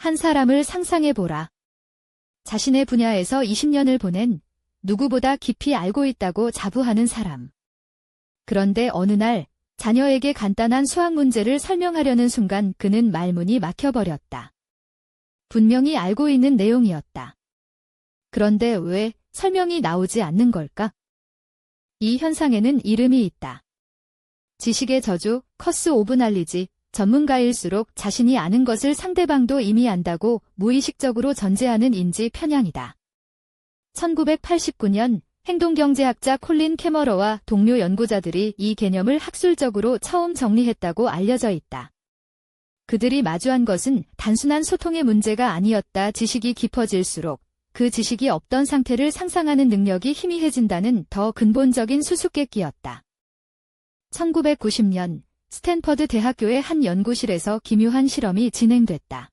한 사람을 상상해보라. 자신의 분야에서 20년을 보낸 누구보다 깊이 알고 있다고 자부하는 사람. 그런데 어느 날 자녀에게 간단한 수학 문제를 설명하려는 순간 그는 말문이 막혀버렸다. 분명히 알고 있는 내용이었다. 그런데 왜 설명이 나오지 않는 걸까? 이 현상에는 이름이 있다. 지식의 저주, 커스 오브 날리지. 전문가일수록 자신이 아는 것을 상대방도 이미 안다고 무의식적으로 전제하는 인지 편향이다. 1989년 행동경제학자 콜린 캐머러와 동료 연구자들이 이 개념을 학술적으로 처음 정리했다고 알려져 있다. 그들이 마주한 것은 단순한 소통의 문제가 아니었다. 지식이 깊어질수록 그 지식이 없던 상태를 상상하는 능력이 희미해진다는 더 근본적인 수수께끼였다. 1990년 스탠퍼드 대학교의 한 연구실에서 기묘한 실험이 진행됐다.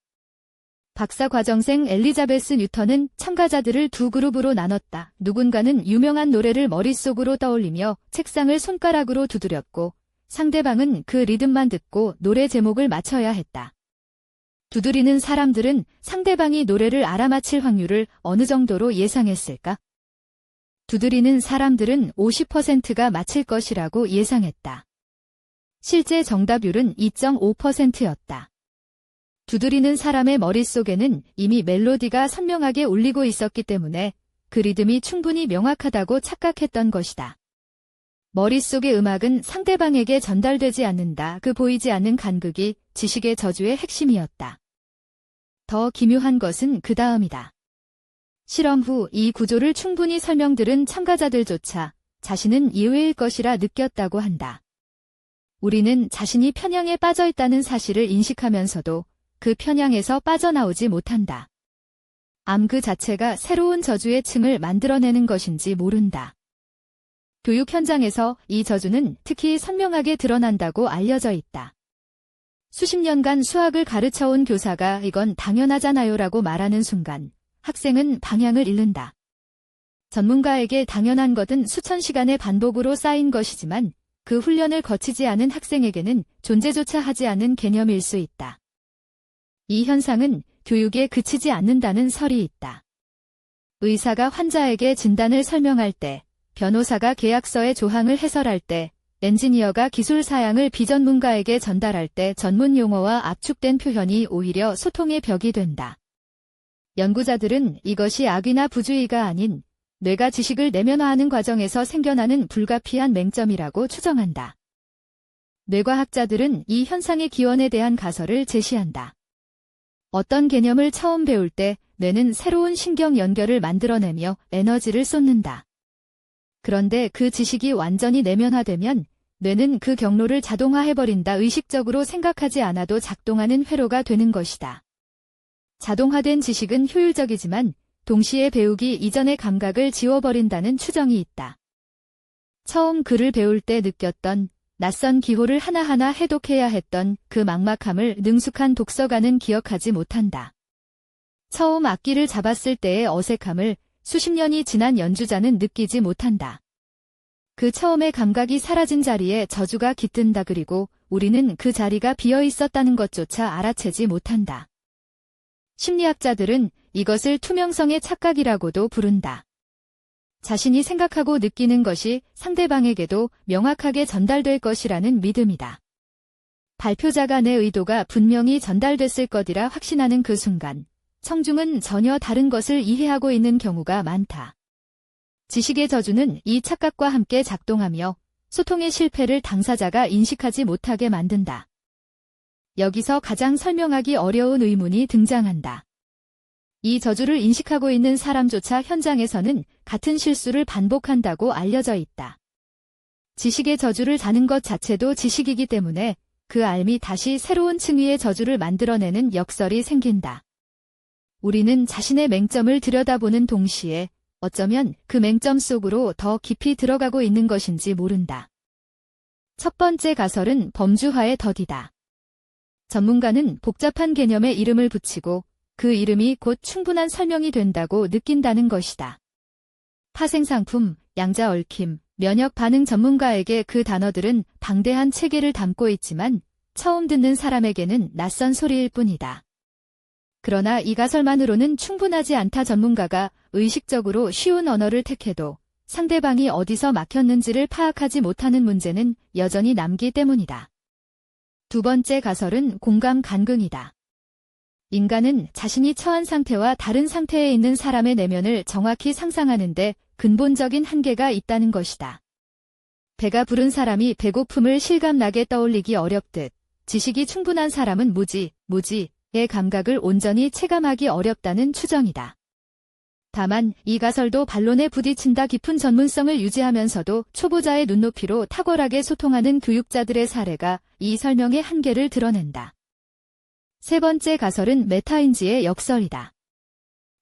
박사과정생 엘리자베스 뉴턴은 참가자들을 두 그룹으로 나눴다. 누군가는 유명한 노래를 머릿속으로 떠올리며 책상을 손가락으로 두드렸고 상대방은 그 리듬만 듣고 노래 제목을 맞춰야 했다. 두드리는 사람들은 상대방이 노래를 알아맞힐 확률을 어느 정도로 예상했을까? 두드리는 사람들은 50%가 맞힐 것이라고 예상했다. 실제 정답률은 2.5%였다. 두드리는 사람의 머릿속에는 이미 멜로디가 선명하게 울리고 있었기 때문에 그 리듬이 충분히 명확하다고 착각했던 것이다. 머릿속의 음악은 상대방에게 전달되지 않는다. 그 보이지 않는 간극이 지식의 저주의 핵심이었다. 더 기묘한 것은 그 다음이다. 실험 후 이 구조를 충분히 설명들은 참가자들조차 자신은 예외일 것이라 느꼈다고 한다. 우리는 자신이 편향에 빠져 있다는 사실을 인식하면서도 그 편향에서 빠져나오지 못한다. 암 그 자체가 새로운 저주의 층을 만들어내는 것인지 모른다. 교육 현장에서 이 저주는 특히 선명하게 드러난다고 알려져 있다. 수십 년간 수학을 가르쳐온 교사가 이건 당연하잖아요라고 말하는 순간 학생은 방향을 잃는다. 전문가에게 당연한 것은 수천 시간의 반복으로 쌓인 것이지만 그 훈련을 거치지 않은 학생에게는 존재조차 하지 않은 개념일 수 있다. 이 현상은 교육에 그치지 않는다는 설이 있다. 의사가 환자에게 진단을 설명할 때, 변호사가 계약서의 조항을 해설할 때, 엔지니어가 기술 사양을 비전문가에게 전달할 때 전문 용어와 압축된 표현이 오히려 소통의 벽이 된다. 연구자들은 이것이 악이나 부주의가 아닌 뇌가 지식을 내면화하는 과정에서 생겨나는 불가피한 맹점이라고 추정한다. 뇌과학자들은 이 현상의 기원에 대한 가설을 제시한다. 어떤 개념을 처음 배울 때 뇌는 새로운 신경 연결을 만들어내며 에너지를 쏟는다. 그런데 그 지식이 완전히 내면화되면 뇌는 그 경로를 자동화해버린다. 의식적으로 생각하지 않아도 작동하는 회로가 되는 것이다. 자동화된 지식은 효율적이지만 동시에 배우기 이전의 감각을 지워버린다는 추정이 있다. 처음 글을 배울 때 느꼈던 낯선 기호를 하나하나 해독해야 했던 그 막막함을 능숙한 독서가는 기억하지 못한다. 처음 악기를 잡았을 때의 어색함을 수십 년이 지난 연주자는 느끼지 못한다. 그 처음의 감각이 사라진 자리에 저주가 깃든다. 그리고 우리는 그 자리가 비어 있었다는 것조차 알아채지 못한다. 심리학자들은 이것을 투명성의 착각이라고도 부른다. 자신이 생각하고 느끼는 것이 상대방에게도 명확하게 전달될 것이라는 믿음이다. 발표자가 내 의도가 분명히 전달됐을 것이라 확신하는 그 순간, 청중은 전혀 다른 것을 이해하고 있는 경우가 많다. 지식의 저주는 이 착각과 함께 작동하며 소통의 실패를 당사자가 인식하지 못하게 만든다. 여기서 가장 설명하기 어려운 의문이 등장한다. 이 저주를 인식하고 있는 사람조차 현장에서는 같은 실수를 반복한다고 알려져 있다. 지식의 저주를 자는 것 자체도 지식이기 때문에 그 알미 다시 새로운 층위의 저주를 만들어내는 역설이 생긴다. 우리는 자신의 맹점을 들여다보는 동시에 어쩌면 그 맹점 속으로 더 깊이 들어가고 있는 것인지 모른다. 첫 번째 가설은 범주화의 덫이다. 전문가는 복잡한 개념에 이름을 붙이고 그 이름이 곧 충분한 설명이 된다고 느낀다는 것이다. 파생상품, 양자 얽힘, 면역 반응 전문가에게 그 단어들은 방대한 체계를 담고 있지만 처음 듣는 사람에게는 낯선 소리일 뿐이다. 그러나 이 가설만으로는 충분하지 않다. 전문가가 의식적으로 쉬운 언어를 택해도 상대방이 어디서 막혔는지를 파악하지 못하는 문제는 여전히 남기 때문이다. 두 번째 가설은 공감 간극이다. 인간은 자신이 처한 상태와 다른 상태에 있는 사람의 내면을 정확히 상상하는데 근본적인 한계가 있다는 것이다. 배가 부른 사람이 배고픔을 실감나게 떠올리기 어렵듯 지식이 충분한 사람은 무지의 감각을 온전히 체감하기 어렵다는 추정이다. 다만 이 가설도 반론에 부딪힌다. 깊은 전문성을 유지하면서도 초보자의 눈높이로 탁월하게 소통하는 교육자들의 사례가 이 설명의 한계를 드러낸다. 세 번째 가설은 메타인지의 역설이다.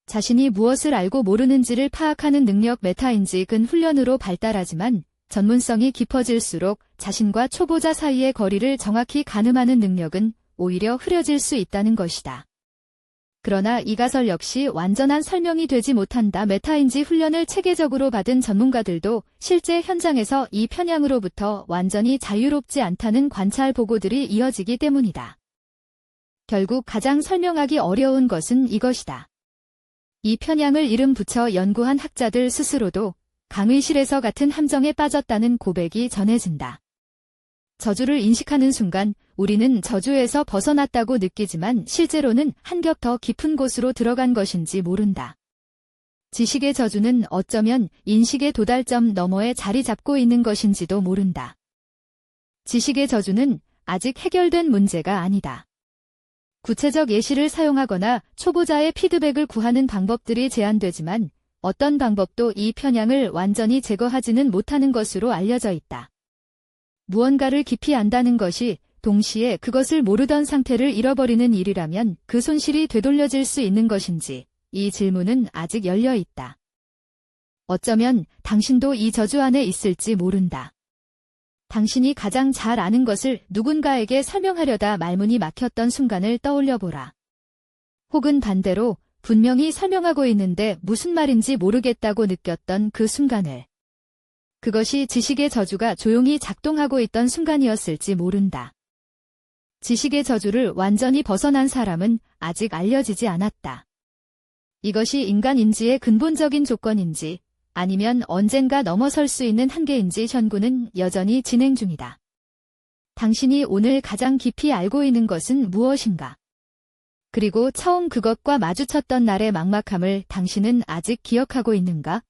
자신이 무엇을 알고 모르는지를 파악하는 능력 메타인지는 훈련으로 발달하지만 전문성이 깊어질수록 자신과 초보자 사이의 거리를 정확히 가늠하는 능력은 오히려 흐려질 수 있다는 것이다. 그러나 이 가설 역시 완전한 설명이 되지 못한다. 메타인지 훈련을 체계적으로 받은 전문가들도 실제 현장에서 이 편향으로부터 완전히 자유롭지 않다는 관찰 보고들이 이어지기 때문이다. 결국 가장 설명하기 어려운 것은 이것이다. 이 편향을 이름 붙여 연구한 학자들 스스로도 강의실에서 같은 함정에 빠졌다는 고백이 전해진다. 저주를 인식하는 순간 우리는 저주에서 벗어났다고 느끼지만 실제로는 한 겹 더 깊은 곳으로 들어간 것인지 모른다. 지식의 저주는 어쩌면 인식의 도달점 너머에 자리 잡고 있는 것인지도 모른다. 지식의 저주는 아직 해결된 문제가 아니다. 구체적 예시를 사용하거나 초보자의 피드백을 구하는 방법들이 제한되지만 어떤 방법도 이 편향을 완전히 제거하지는 못하는 것으로 알려져 있다. 무언가를 깊이 안다는 것이 동시에 그것을 모르던 상태를 잃어버리는 일이라면 그 손실이 되돌려질 수 있는 것인지 이 질문은 아직 열려 있다. 어쩌면 당신도 이 저주 안에 있을지 모른다. 당신이 가장 잘 아는 것을 누군가에게 설명하려다 말문이 막혔던 순간을 떠올려보라. 혹은 반대로 분명히 설명하고 있는데 무슨 말인지 모르겠다고 느꼈던 그 순간을. 그것이 지식의 저주가 조용히 작동하고 있던 순간이었을지 모른다. 지식의 저주를 완전히 벗어난 사람은 아직 알려지지 않았다. 이것이 인간 인지의 근본적인 조건인지 아니면 언젠가 넘어설 수 있는 한계인지 연구는 여전히 진행 중이다. 당신이 오늘 가장 깊이 알고 있는 것은 무엇인가? 그리고 처음 그것과 마주쳤던 날의 막막함을 당신은 아직 기억하고 있는가?